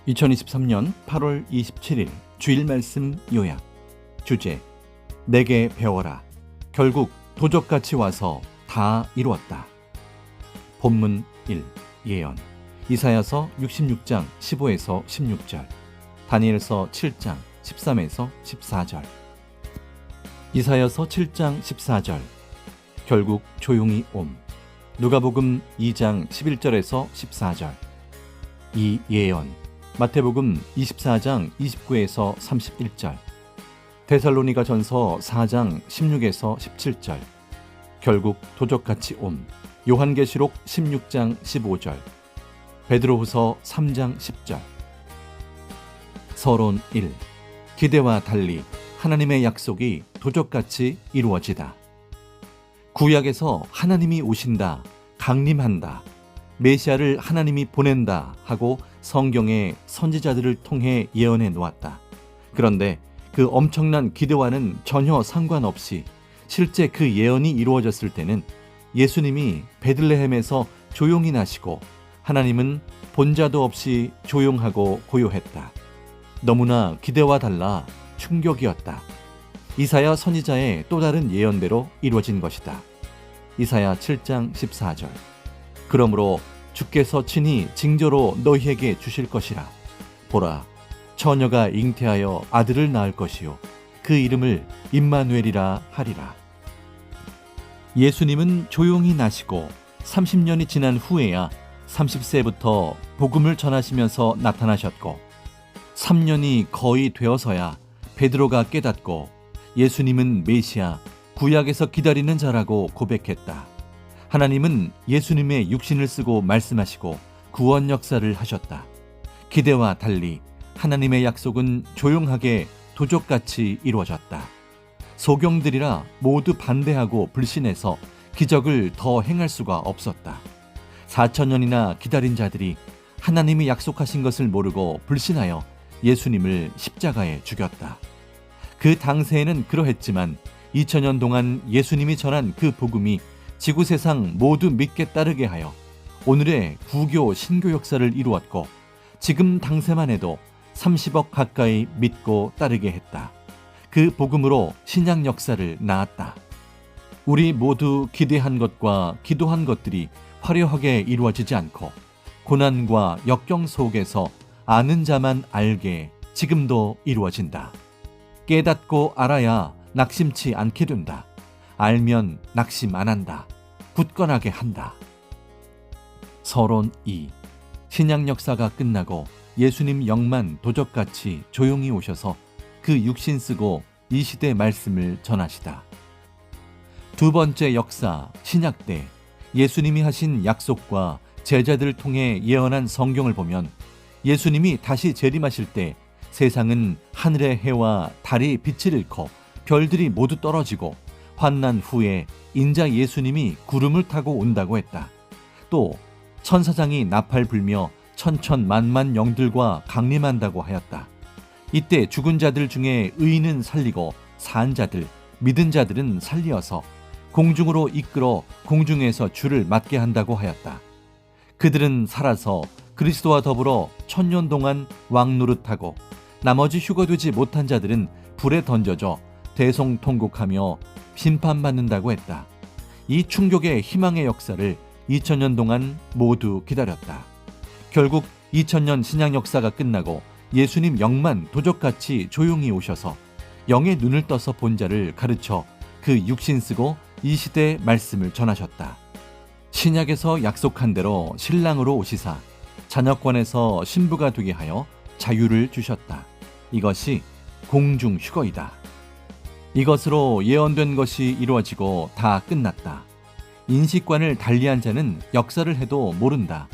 2023년 8월 27일 주일 말씀 요약. 주제: 내게 배워라. 결국 도적같이 와서 다 이루었다. 본문 1. 예언. 이사야서 66장 15에서 16절, 다니엘서 7장 13에서 14절. 이사야서 7장 14절. 결국 조용히 옴. 누가복음 2장 11절에서 14절. 이 예언. 마태복음 24장 29에서 31절, 데살로니가전서 4장 16에서 17절, 결국 도적같이 옴. 요한계시록 16장 15절, 베드로후서 3장 10절. 서론 1. 기대와 달리 하나님의 약속이 도적같이 이루어지다. 구약에서 하나님이 오신다, 강림한다, 메시아를 하나님이 보낸다 하고 성경의 선지자들을 통해 예언해 놓았다. 그런데 그 엄청난 기대와는 전혀 상관없이 실제 그 예언이 이루어졌을 때는 예수님이 베들레헴에서 조용히 나시고 하나님은 본자도 없이 조용하고 고요했다. 너무나 기대와 달라 충격이었다. 이사야 선지자의 또 다른 예언대로 이루어진 것이다. 이사야 7장 14절. 그러므로 주께서 친히 징조로 너희에게 주실 것이라. 보라, 처녀가 잉태하여 아들을 낳을 것이요 그 이름을 임마누엘이라 하리라. 예수님은 조용히 나시고 30년이 지난 후에야 30세부터 복음을 전하시면서 나타나셨고, 3년이 거의 되어서야 베드로가 깨닫고 예수님은 메시아, 구약에서 기다리는 자라고 고백했다. 하나님은 예수님의 육신을 쓰고 말씀하시고 구원 역사를 하셨다. 기대와 달리 하나님의 약속은 조용하게 도적같이 이루어졌다. 소경들이라 모두 반대하고 불신해서 기적을 더 행할 수가 없었다. 4,000년이나 기다린 자들이 하나님이 약속하신 것을 모르고 불신하여 예수님을 십자가에 죽였다. 그 당시에는 그러했지만 2000년 동안 예수님이 전한 그 복음이 지구 세상 모두 믿게 따르게 하여 오늘의 구교 신교 역사를 이루었고, 지금 당세만 해도 30억 가까이 믿고 따르게 했다. 그 복음으로 신약 역사를 낳았다. 우리 모두 기대한 것과 기도한 것들이 화려하게 이루어지지 않고 고난과 역경 속에서 아는 자만 알게 지금도 이루어진다. 깨닫고 알아야 낙심치 않게 된다. 알면 낙심 안 한다. 굳건하게 한다. 서론 2. 신약 역사가 끝나고 예수님 영만 도적같이 조용히 오셔서 그 육신 쓰고 이 시대 말씀을 전하시다. 두 번째 역사, 신약 때 예수님이 하신 약속과 제자들을 통해 예언한 성경을 보면 예수님이 다시 재림하실 때 세상은 하늘의 해와 달이 빛을 잃고 별들이 모두 떨어지고 환난 후에 인자 예수님이 구름을 타고 온다고 했다. 또 천사장이 나팔 불며 천천만만 영들과 강림한다고 하였다. 이때 죽은 자들 중에 의인은 살리고 산 자들, 믿은 자들은 살리어서 공중으로 이끌어 공중에서 주를 맞게 한다고 하였다. 그들은 살아서 그리스도와 더불어 1000년 동안 왕노릇하고 나머지 휴거되지 못한 자들은 불에 던져져 대성통곡하며 심판받는다고 했다. 이 충격의 희망의 역사를 2000년 동안 모두 기다렸다. 결국 2000년 신약 역사가 끝나고 예수님 영만 도적같이 조용히 오셔서 영의 눈을 떠서 본 자를 가르쳐 그 육신 쓰고 이 시대의 말씀을 전하셨다. 신약에서 약속한 대로 신랑으로 오시사 자녀권에서 신부가 되게 하여 자유를 주셨다. 이것이 공중 휴거이다. 이것으로 예언된 것이 이루어지고 다 끝났다. 인식관을 달리한 자는 역사를 해도 모른다.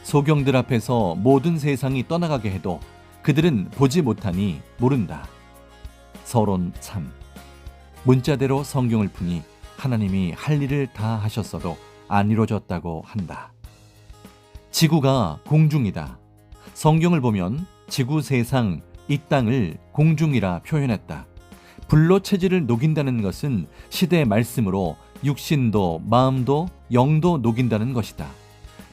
소경들 앞에서 모든 세상이 떠나가게 해도 그들은 보지 못하니 모른다. 서론 3. 문자대로 성경을 푸니 하나님이 할 일을 다 하셨어도 안 이루어졌다고 한다. 지구가 공중이다. 성경을 보면 지구 세상, 이 땅을 공중이라 표현했다. 불로 체질을 녹인다는 것은 시대의 말씀으로 육신도 마음도 영도 녹인다는 것이다.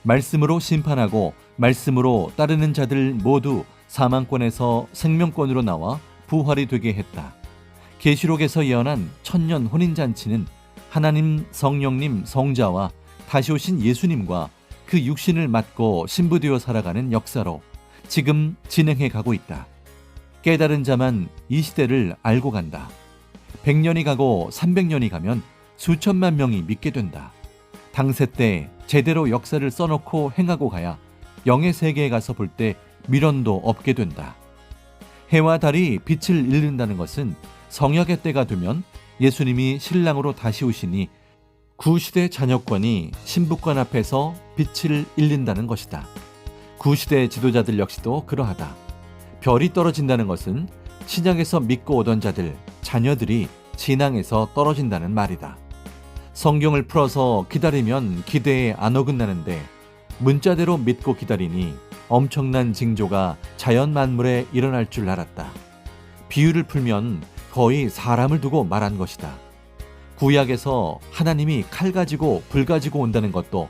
말씀으로 심판하고 말씀으로 따르는 자들 모두 사망권에서 생명권으로 나와 부활이 되게 했다. 계시록에서 예언한 천년 혼인잔치는 하나님 성령님 성자와 다시 오신 예수님과 그 육신을 맡고 신부되어 살아가는 역사로 지금 진행해 가고 있다. 깨달은 자만 이 시대를 알고 간다. 100년이 가고 300년이 가면 수천만 명이 믿게 된다. 당세 때 제대로 역사를 써놓고 행하고 가야 영의 세계에 가서 볼 때 미련도 없게 된다. 해와 달이 빛을 잃는다는 것은 성약의 때가 되면 예수님이 신랑으로 다시 오시니 구시대 자녀권이 신부권 앞에서 빛을 잃는다는 것이다. 구시대 지도자들 역시도 그러하다. 별이 떨어진다는 것은 신약에서 믿고 오던 자들, 자녀들이 신앙에서 떨어진다는 말이다. 성경을 풀어서 기다리면 기대에 안 어긋나는데 문자대로 믿고 기다리니 엄청난 징조가 자연 만물에 일어날 줄 알았다. 비유를 풀면 거의 사람을 두고 말한 것이다. 구약에서 하나님이 칼 가지고 불 가지고 온다는 것도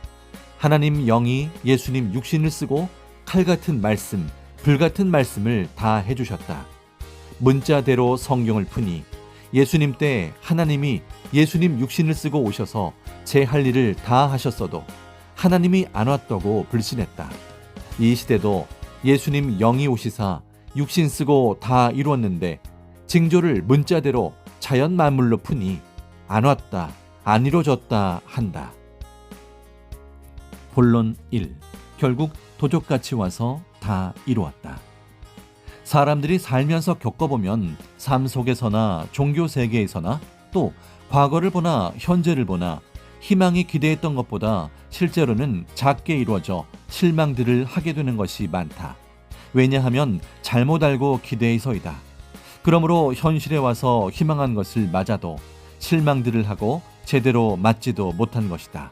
하나님 영이 예수님 육신을 쓰고 칼 같은 말씀, 불 같은 말씀을 다 해주셨다. 문자대로 성경을 푸니 예수님 때 하나님이 예수님 육신을 쓰고 오셔서 제 할 일을 다 하셨어도 하나님이 안 왔다고 불신했다. 이 시대도 예수님 영이 오시사 육신 쓰고 다 이루었는데 징조를 문자대로 자연 만물로 푸니 안 왔다, 안 이루어졌다 한다. 본론 1. 결국 도적같이 와서 다 이루었다. 사람들이 살면서 겪어보면 삶 속에서나 종교 세계에서나 또 과거를 보나 현재를 보나 희망이 기대했던 것보다 실제로는 작게 이루어져 실망들을 하게 되는 것이 많다. 왜냐하면 잘못 알고 기대해서이다. 그러므로 현실에 와서 희망한 것을 맞아도 실망들을 하고 제대로 맞지도 못한 것이다.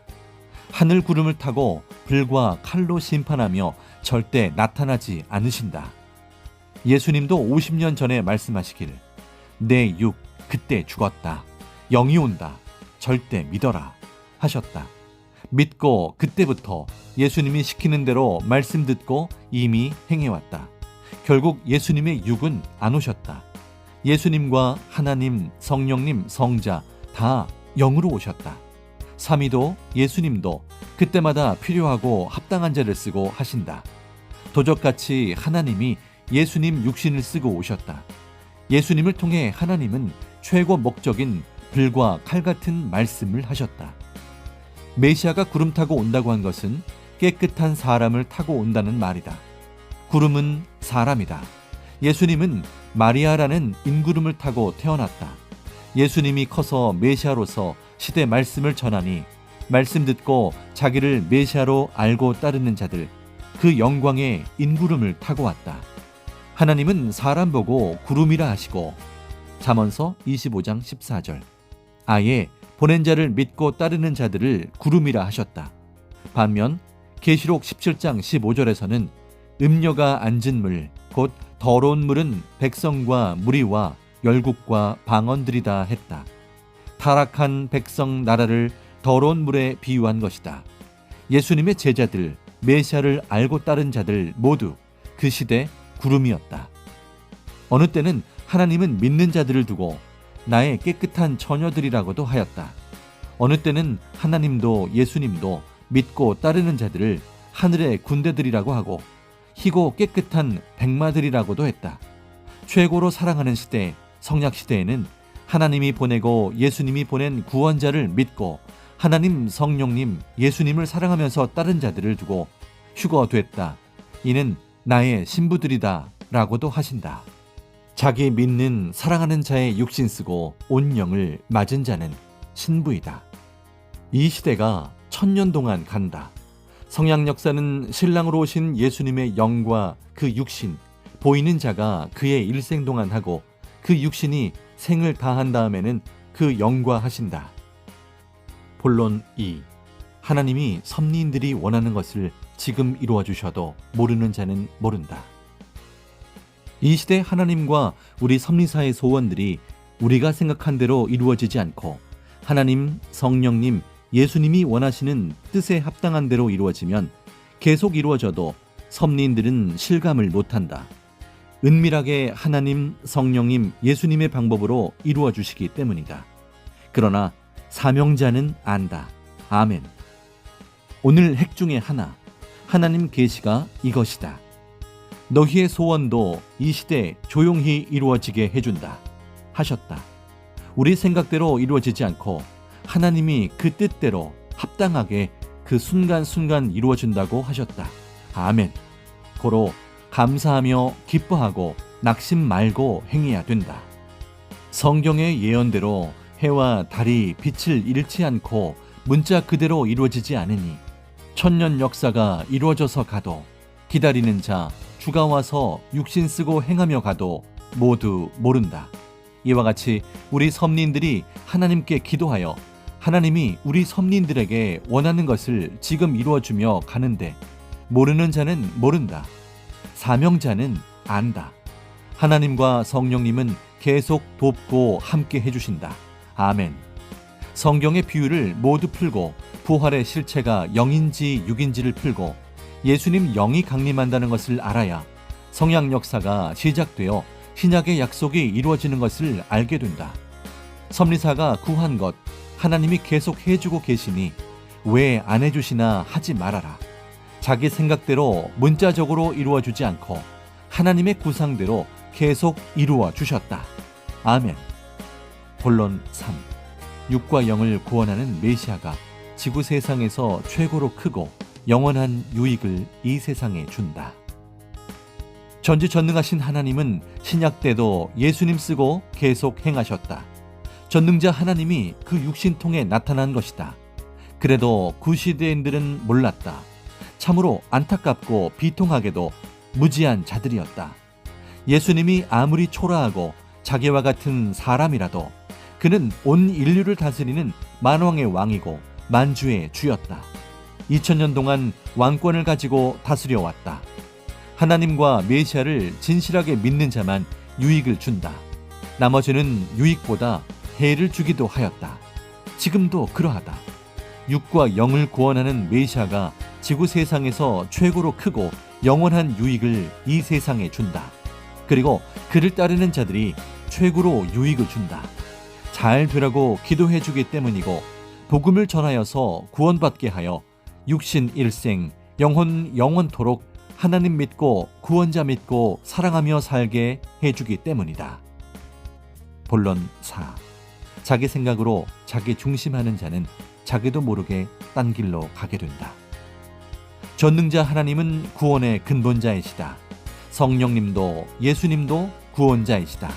하늘 구름을 타고 불과 칼로 심판하며 절대 나타나지 않으신다. 예수님도 50년 전에 말씀하시길 내 육 그때 죽었다. 영이 온다. 절대 믿어라 하셨다. 믿고 그때부터 예수님이 시키는 대로 말씀 듣고 이미 행해왔다. 결국 예수님의 육은 안 오셨다. 예수님과 하나님, 성령님, 성자 다 영으로 오셨다. 삼위도 예수님도 그때마다 필요하고 합당한 자를 쓰고 하신다. 도적같이 하나님이 예수님 육신을 쓰고 오셨다. 예수님을 통해 하나님은 최고 목적인 불과 칼 같은 말씀을 하셨다. 메시아가 구름 타고 온다고 한 것은 깨끗한 사람을 타고 온다는 말이다. 구름은 사람이다. 예수님은 마리아라는 인구름을 타고 태어났다. 예수님이 커서 메시아로서 시대 말씀을 전하니 말씀 듣고 자기를 메시아로 알고 따르는 자들 그 영광의 인구름을 타고 왔다. 하나님은 사람 보고 구름이라 하시고 잠언서 25장 14절 아예 보낸 자를 믿고 따르는 자들을 구름이라 하셨다. 반면 계시록 17장 15절에서는 음녀가 앉은 물 곧 더러운 물은 백성과 무리와 열국과 방언들이다 했다. 타락한 백성 나라를 더러운 물에 비유한 것이다. 예수님의 제자들 메시아를 알고 따른 자들 모두 그 시대 구름이었다. 어느 때는 하나님은 믿는 자들을 두고 나의 깨끗한 처녀들이라고도 하였다. 어느 때는 하나님도 예수님도 믿고 따르는 자들을 하늘의 군대들이라고 하고 희고 깨끗한 백마들이라고도 했다. 최고로 사랑하는 시대 성약시대에는 하나님이 보내고 예수님이 보낸 구원자를 믿고 하나님 성령님 예수님을 사랑하면서 따른 자들을 두고 휴거됐다. 이는 나의 신부들이다 라고도 하신다. 자기 믿는 사랑하는 자의 육신 쓰고 온 영을 맞은 자는 신부이다. 이 시대가 1000년 동안 간다. 성약 역사는 신랑으로 오신 예수님의 영과 그 육신, 보이는 자가 그의 일생 동안 하고 그 육신이 생을 다한 다음에는 그 영과 하신다. 본론 2. 하나님이 섭리인들이 원하는 것을 지금 이루어 주셔도 모르는 자는 모른다. 이 시대 하나님과 우리 섭리사의 소원들이 우리가 생각한 대로 이루어지지 않고 하나님, 성령님, 예수님이 원하시는 뜻에 합당한 대로 이루어지면 계속 이루어져도 섭리인들은 실감을 못한다. 은밀하게 하나님, 성령님, 예수님의 방법으로 이루어 주시기 때문이다. 그러나 사명자는 안다. 아멘. 오늘 핵 중에 하나, 하나님 계시가 이것이다. 너희의 소원도 이 시대에 조용히 이루어지게 해준다 하셨다. 우리 생각대로 이루어지지 않고 하나님이 그 뜻대로 합당하게 그 순간순간 이루어진다고 하셨다. 아멘. 고로 감사하며 기뻐하고 낙심 말고 행해야 된다. 성경의 예언대로 해와 달이 빛을 잃지 않고 문자 그대로 이루어지지 않으니 천년 역사가 이루어져서 가도 기다리는 자 주가 와서 육신 쓰고 행하며 가도 모두 모른다. 이와 같이 우리 선민들이 하나님께 기도하여 하나님이 우리 선민들에게 원하는 것을 지금 이루어주며 가는데 모르는 자는 모른다. 사명자는 안다. 하나님과 성령님은 계속 돕고 함께 해주신다. 아멘. 성경의 비유를 모두 풀고 부활의 실체가 영인지 육인지를 풀고 예수님 영이 강림한다는 것을 알아야 성약 역사가 시작되어 신약의 약속이 이루어지는 것을 알게 된다. 섭리사가 구한 것 하나님이 계속 해주고 계시니 왜 안 해주시나 하지 말아라. 자기 생각대로 문자적으로 이루어주지 않고 하나님의 구상대로 계속 이루어 주셨다. 아멘. 본론 3. 육과 영을 구원하는 메시아가 지구 세상에서 최고로 크고 영원한 유익을 이 세상에 준다. 전지전능하신 하나님은 신약 때도 예수님 쓰고 계속 행하셨다. 전능자 하나님이 그 육신 통해 나타난 것이다. 그래도 구시대인들은 몰랐다. 참으로 안타깝고 비통하게도 무지한 자들이었다. 예수님이 아무리 초라하고 자기와 같은 사람이라도 그는 온 인류를 다스리는 만왕의 왕이고 만주의 주였다. 2000년 동안 왕권을 가지고 다스려 왔다. 하나님과 메시아를 진실하게 믿는 자만 유익을 준다. 나머지는 유익보다 해를 주기도 하였다. 지금도 그러하다. 육과 영을 구원하는 메시아가 지구 세상에서 최고로 크고 영원한 유익을 이 세상에 준다. 그리고 그를 따르는 자들이 최고로 유익을 준다. 잘 되라고 기도해 주기 때문이고 복음을 전하여서 구원받게 하여 육신 일생 영원토록 하나님 믿고 구원자 믿고 사랑하며 살게 해주기 때문이다. 본론 4. 자기 생각으로 자기 중심하는 자는 자기도 모르게 딴 길로 가게 된다. 전능자 하나님은 구원의 근본자이시다. 성령님도 예수님도 구원자이시다.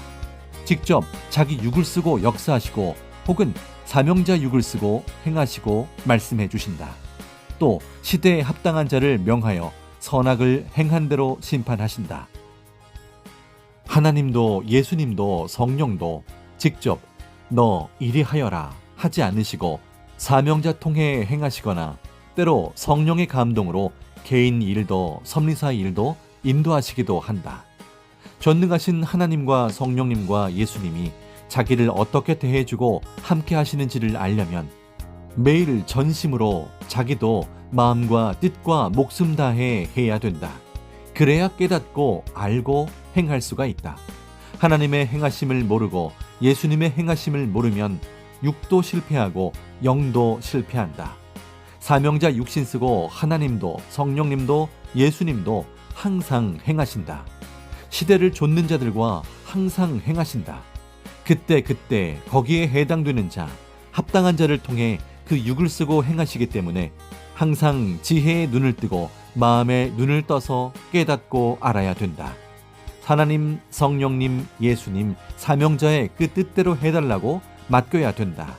직접 자기 육을 쓰고 역사하시고 혹은 사명자 육을 쓰고 행하시고 말씀해 주신다. 또 시대에 합당한 자를 명하여 선악을 행한 대로 심판하신다. 하나님도 예수님도 성령도 직접 너 이리 하여라 하지 않으시고 사명자 통해 행하시거나 때로 성령의 감동으로 개인 일도 섭리사 일도 인도하시기도 한다. 전능하신 하나님과 성령님과 예수님이 자기를 어떻게 대해주고 함께 하시는지를 알려면 매일 전심으로 자기도 마음과 뜻과 목숨 다해 해야 된다. 그래야 깨닫고 알고 행할 수가 있다. 하나님의 행하심을 모르고 예수님의 행하심을 모르면 육도 실패하고 영도 실패한다. 사명자 육신 쓰고 하나님도 성령님도 예수님도 항상 행하신다. 시대를 좇는 자들과 항상 행하신다. 그때 거기에 해당되는 자, 합당한 자를 통해 그 육을 쓰고 행하시기 때문에 항상 지혜의 눈을 뜨고 마음의 눈을 떠서 깨닫고 알아야 된다. 하나님, 성령님, 예수님, 사명자의 그 뜻대로 해달라고 맡겨야 된다.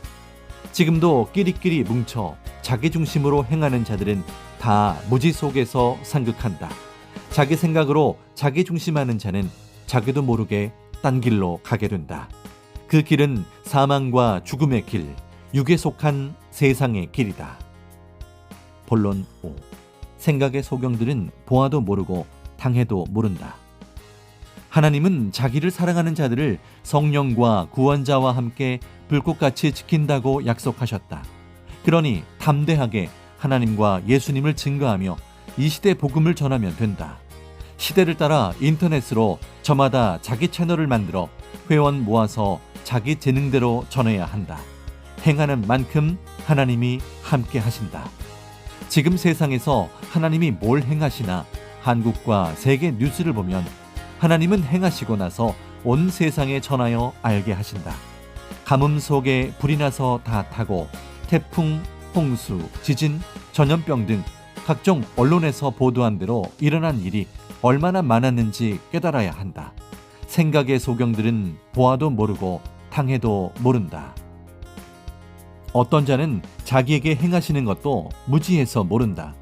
지금도 끼리끼리 뭉쳐 자기 중심으로 행하는 자들은 다 무지 속에서 상극한다. 자기 생각으로 자기 중심하는 자는 자기도 모르게 딴 길로 가게 된다. 그 길은 사망과 죽음의 길, 육에 속한 세상의 길이다. 본론 5. 생각의 소경들은 보아도 모르고 당해도 모른다. 하나님은 자기를 사랑하는 자들을 성령과 구원자와 함께 불꽃같이 지킨다고 약속하셨다. 그러니 담대하게 하나님과 예수님을 증거하며 이 시대 복음을 전하면 된다. 시대를 따라 인터넷으로 저마다 자기 채널을 만들어 회원 모아서 자기 재능대로 전해야 한다. 행하는 만큼 하나님이 함께 하신다. 지금 세상에서 하나님이 뭘 행하시나 한국과 세계 뉴스를 보면 하나님은 행하시고 나서 온 세상에 전하여 알게 하신다. 가뭄 속에 불이 나서 다 타고 태풍, 홍수, 지진, 전염병 등 각종 언론에서 보도한 대로 일어난 일이 얼마나 많았는지 깨달아야 한다. 생각의 소경들은 보아도 모르고 당해도 모른다. 어떤 자는 자기에게 행하시는 것도 무지해서 모른다.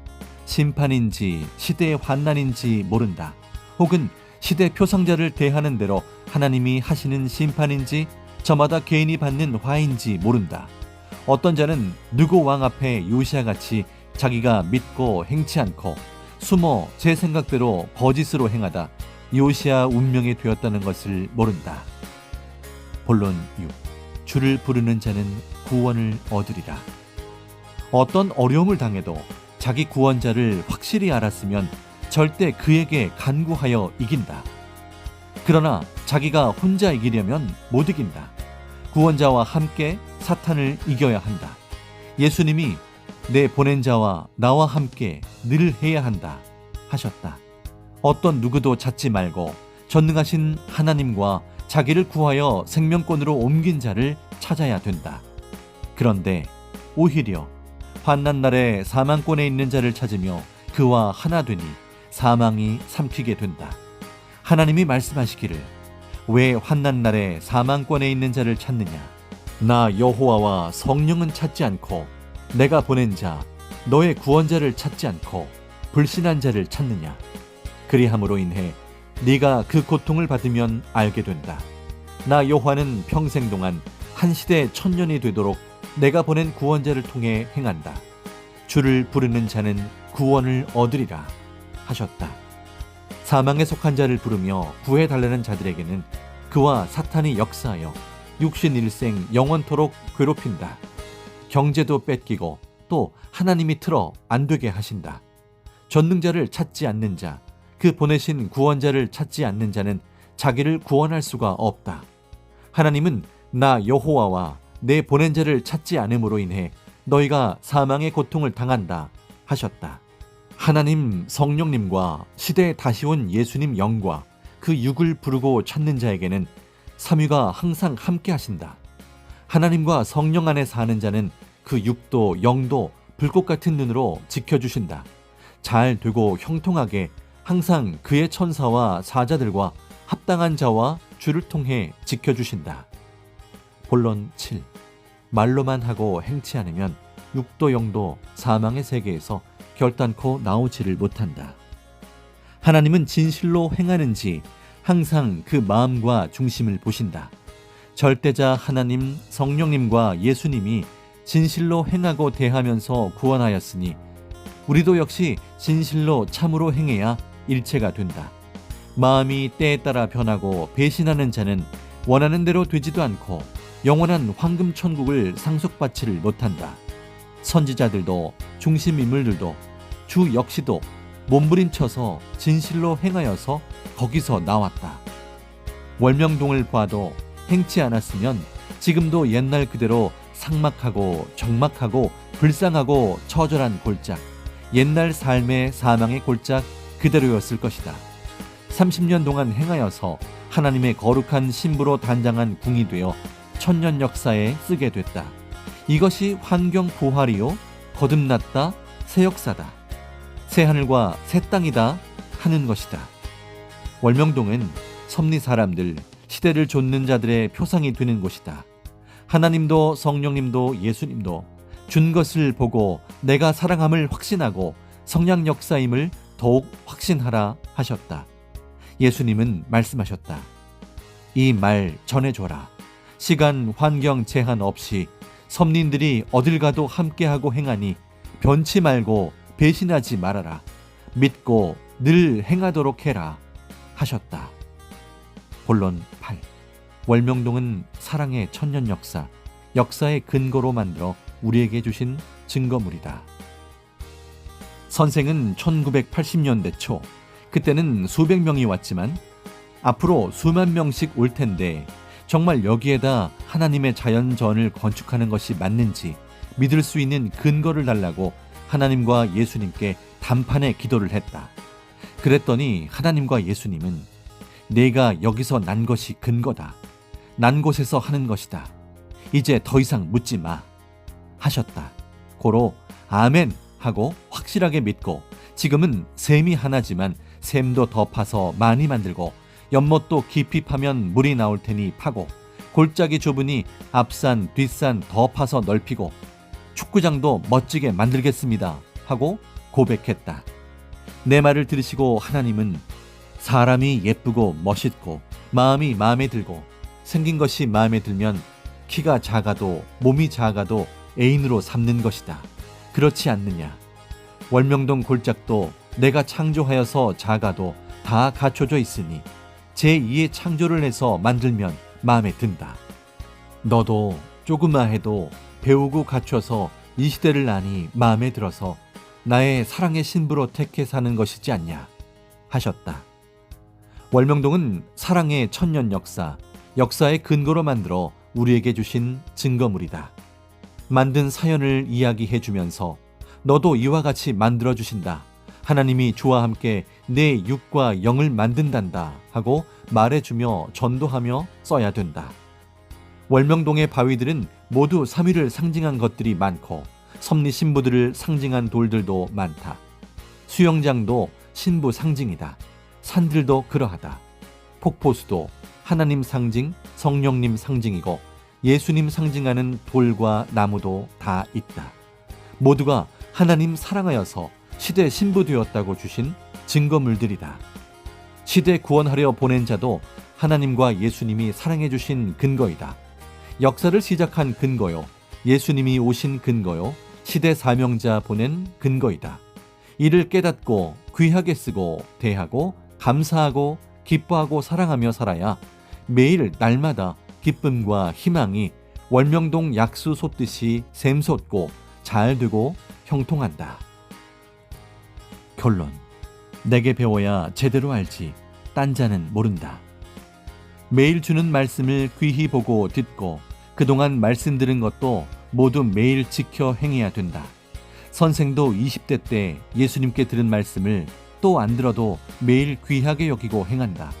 심판인지 시대의 환난인지 모른다. 혹은 시대 표상자를 대하는 대로 하나님이 하시는 심판인지 저마다 개인이 받는 화인지 모른다. 어떤 자는 누구 왕 앞에 요시아같이 자기가 믿고 행치 않고 숨어 제 생각대로 거짓으로 행하다 요시아 운명이 되었다는 것을 모른다. 본론 6. 주를 부르는 자는 구원을 얻으리라. 어떤 어려움을 당해도 자기 구원자를 확실히 알았으면 절대 그에게 간구하여 이긴다. 그러나 자기가 혼자 이기려면 못 이긴다. 구원자와 함께 사탄을 이겨야 한다. 예수님이 내 보낸 자와 나와 함께 늘 해야 한다 하셨다. 어떤 누구도 찾지 말고 전능하신 하나님과 자기를 구하여 생명권으로 옮긴 자를 찾아야 된다. 그런데 오히려 환난 날에 사망권에 있는 자를 찾으며 그와 하나 되니 사망이 삼키게 된다. 하나님이 말씀하시기를 왜 환난 날에 사망권에 있는 자를 찾느냐? 나 여호와와 성령은 찾지 않고 내가 보낸 자 너의 구원자를 찾지 않고 불신한 자를 찾느냐? 그리함으로 인해 네가 그 고통을 받으면 알게 된다. 나 여호와는 평생 동안 한 시대 천년이 되도록 내가 보낸 구원자를 통해 행한다. 주를 부르는 자는 구원을 얻으리라 하셨다. 사망에 속한 자를 부르며 구해달라는 자들에게는 그와 사탄이 역사하여 육신 일생 영원토록 괴롭힌다. 경제도 뺏기고 또 하나님이 틀어 안 되게 하신다. 전능자를 찾지 않는 자, 그 보내신 구원자를 찾지 않는 자는 자기를 구원할 수가 없다. 하나님은 나 여호와와 내 보낸 자를 찾지 않음으로 인해 너희가 사망의 고통을 당한다 하셨다. 하나님 성령님과 시대에 다시 온 예수님 영과 그 육을 부르고 찾는 자에게는 삼위가 항상 함께 하신다. 하나님과 성령 안에 사는 자는 그 육도 영도 불꽃 같은 눈으로 지켜주신다. 잘 되고 형통하게 항상 그의 천사와 사자들과 합당한 자와 주를 통해 지켜주신다. 본론 7. 말로만 하고 행치 않으면 육도 영도 사망의 세계에서 결단코 나오지를 못한다. 하나님은 진실로 행하는지 항상 그 마음과 중심을 보신다. 절대자 하나님 성령님과 예수님이 진실로 행하고 대하면서 구원하였으니 우리도 역시 진실로 참으로 행해야 일체가 된다. 마음이 때에 따라 변하고 배신하는 자는 원하는 대로 되지도 않고 영원한 황금 천국을 상속받지를 못한다. 선지자들도 중심 인물들도 주 역시도 몸부림쳐서 진실로 행하여서 거기서 나왔다. 월명동을 봐도 행치 않았으면 지금도 옛날 그대로 삭막하고 적막하고 불쌍하고 처절한 골짝, 옛날 삶의 사망의 골짝 그대로였을 것이다. 30년 동안 행하여서 하나님의 거룩한 신부로 단장한 궁이 되어 천년 역사에 쓰게 됐다. 이것이 환경 부활이요 거듭났다 새 역사다. 새 하늘과 새 땅이다 하는 것이다. 월명동은 섭리 사람들, 시대를 좇는 자들의 표상이 되는 곳이다. 하나님도 성령님도 예수님도 준 것을 보고 내가 사랑함을 확신하고 성령 역사임을 더욱 확신하라 하셨다. 예수님은 말씀하셨다. 이 말 전해줘라. 시간 환경 제한 없이 섭린들이 어딜 가도 함께하고 행하니 변치 말고 배신하지 말아라. 믿고 늘 행하도록 해라 하셨다. 본론 8. 월명동은 사랑의 천년 역사, 역사의 근거로 만들어 우리에게 주신 증거물이다. 선생은 1980년대 초 그때는 수백 명이 왔지만 앞으로 수만 명씩 올 텐데 정말 여기에다 하나님의 자연전을 건축하는 것이 맞는지 믿을 수 있는 근거를 달라고 하나님과 예수님께 단판에 기도를 했다. 그랬더니 하나님과 예수님은 내가 여기서 난 것이 근거다. 난 곳에서 하는 것이다. 이제 더 이상 묻지 마. 하셨다. 고로 아멘 하고 확실하게 믿고 지금은 샘이 하나지만 샘도 더 파서 많이 만들고 연못도 깊이 파면 물이 나올 테니 파고 골짜기 좁으니 앞산 뒷산 더 파서 넓히고 축구장도 멋지게 만들겠습니다 하고 고백했다. 내 말을 들으시고 하나님은 사람이 예쁘고 멋있고 마음이 마음에 들고 생긴 것이 마음에 들면 키가 작아도 몸이 작아도 애인으로 삼는 것이다. 그렇지 않느냐. 월명동 골짝도 내가 창조하여서 작아도 다 갖춰져 있으니 제2의 창조를 해서 만들면 마음에 든다. 너도 조그마해도 배우고 갖춰서 이 시대를 아니 마음에 들어서 나의 사랑의 신부로 택해 사는 것이지 않냐 하셨다. 월명동은 사랑의 천년 역사의 근거로 만들어 우리에게 주신 증거물이다. 만든 사연을 이야기해 주면서 너도 이와 같이 만들어 주신다. 하나님이 주와 함께 내 육과 영을 만든단다 하고 말해주며 전도하며 써야 된다. 월명동의 바위들은 모두 삼위를 상징한 것들이 많고 섭리 신부들을 상징한 돌들도 많다. 수영장도 신부 상징이다. 산들도 그러하다. 폭포수도 하나님 상징, 성령님 상징이고 예수님 상징하는 돌과 나무도 다 있다. 모두가 하나님 사랑하여서 시대 신부 되었다고 주신 증거물들이다. 시대 구원하려 보낸 자도 하나님과 예수님이 사랑해 주신 근거이다. 역사를 시작한 근거요. 예수님이 오신 근거요. 시대 사명자 보낸 근거이다. 이를 깨닫고 귀하게 쓰고 대하고 감사하고 기뻐하고 사랑하며 살아야 매일 날마다 기쁨과 희망이 월명동 약수 솟듯이 샘솟고 잘 되고 형통한다. 결론. 내게 배워야 제대로 알지 딴 자는 모른다. 매일 주는 말씀을 귀히 보고 듣고 그동안 말씀 들은 것도 모두 매일 지켜 행해야 된다. 선생도 20대 때 예수님께 들은 말씀을 또 안 들어도 매일 귀하게 여기고 행한다.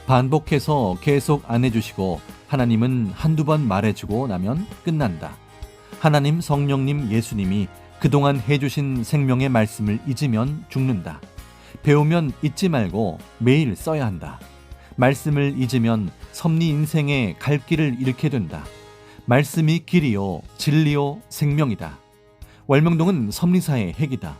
반복해서 계속 안 해주시고 하나님은 한두 번 말해주고 나면 끝난다. 하나님, 성령님, 예수님이 그동안 해주신 생명의 말씀을 잊으면 죽는다. 배우면 잊지 말고 매일 써야 한다. 말씀을 잊으면 섭리 인생의 갈 길을 잃게 된다. 말씀이 길이요 진리요 생명이다. 월명동은 섭리사의 핵이다.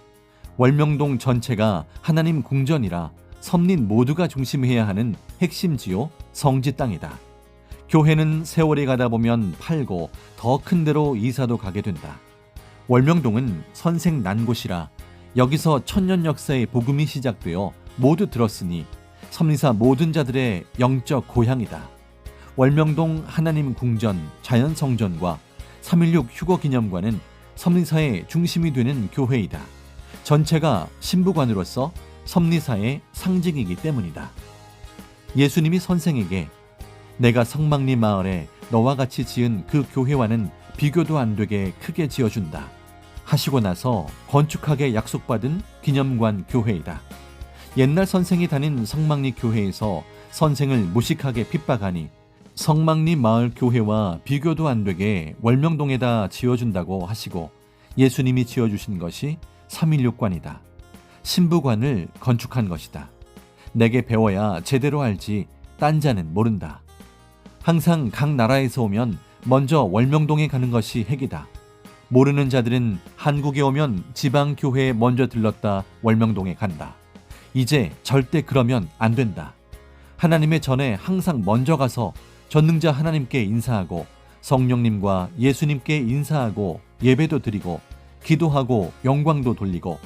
월명동 전체가 하나님 궁전이라 섭린 모두가 중심해야 하는 핵심지요 성지 땅이다. 교회는 세월이 가다 보면 팔고 더 큰 데로 이사도 가게 된다. 월명동은 선생 난 곳이라 여기서 천년 역사의 복음이 시작되어 모두 들었으니 섭리사 모든 자들의 영적 고향이다. 월명동 하나님 궁전 자연성전과 3.16 휴거기념관은 섭리사의 중심이 되는 교회이다. 전체가 신부관으로서 섭리사의 상징이기 때문이다. 예수님이 선생에게 내가 성막리 마을에 너와 같이 지은 그 교회와는 비교도 안 되게 크게 지어준다 하시고 나서 건축하게 약속받은 기념관 교회이다. 옛날 선생이 다닌 성막리 교회에서 선생을 무식하게 핍박하니 성막리 마을 교회와 비교도 안 되게 월명동에다 지어준다고 하시고 예수님이 지어주신 것이 3.16관이다. 신부관을 건축한 것이다. 내게 배워야 제대로 알지 딴 자는 모른다. 항상 각 나라에서 오면 먼저 월명동에 가는 것이 핵이다. 모르는 자들은 한국에 오면 지방교회에 먼저 들렀다 월명동에 간다. 이제 절대 그러면 안 된다. 하나님의 전에 항상 먼저 가서 전능자 하나님께 인사하고 성령님과 예수님께 인사하고 예배도 드리고 기도하고 영광도 돌리고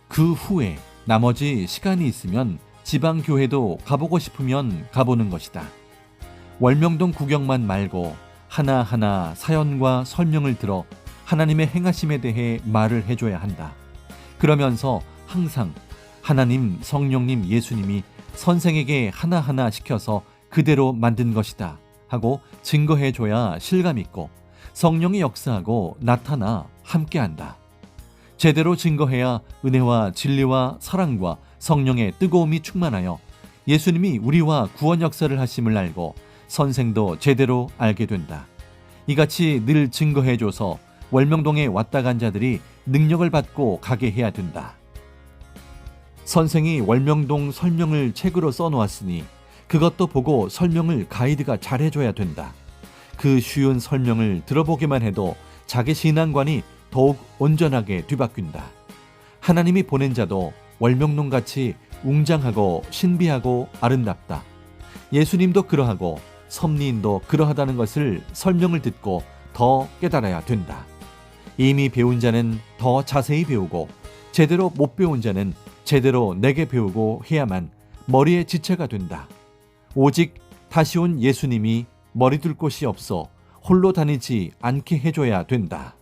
그 후에 나머지 시간이 있으면 지방교회도 가보고 싶으면 가보는 것이다. 월명동 구경만 말고 하나하나 사연과 설명을 들어 하나님의 행하심에 대해 말을 해줘야 한다. 그러면서 항상 하나님, 성령님, 예수님이 선생에게 하나하나 시켜서 그대로 만든 것이다 하고 증거해줘야 실감있고 성령이 역사하고 나타나 함께한다. 제대로 증거해야 은혜와 진리와 사랑과 성령의 뜨거움이 충만하여 예수님이 우리와 구원 역사를 하심을 알고 선생도 제대로 알게 된다. 이같이 늘 증거해줘서 월명동에 왔다 간 자들이 능력을 받고 가게 해야 된다. 선생이 월명동 설명을 책으로 써놓았으니 그것도 보고 설명을 가이드가 잘해줘야 된다. 그 쉬운 설명을 들어보기만 해도 자기 신앙관이 더욱 온전하게 뒤바뀐다. 하나님이 보낸 자도 월명동같이 웅장하고 신비하고 아름답다. 예수님도 그러하고 섭리인도 그러하다는 것을 설명을 듣고 더 깨달아야 된다. 이미 배운 자는 더 자세히 배우고 제대로 못 배운 자는 제대로 내게 배우고 해야만 머리의 지체가 된다. 오직 다시 온 예수님이 머리 둘 곳이 없어 홀로 다니지 않게 해줘야 된다.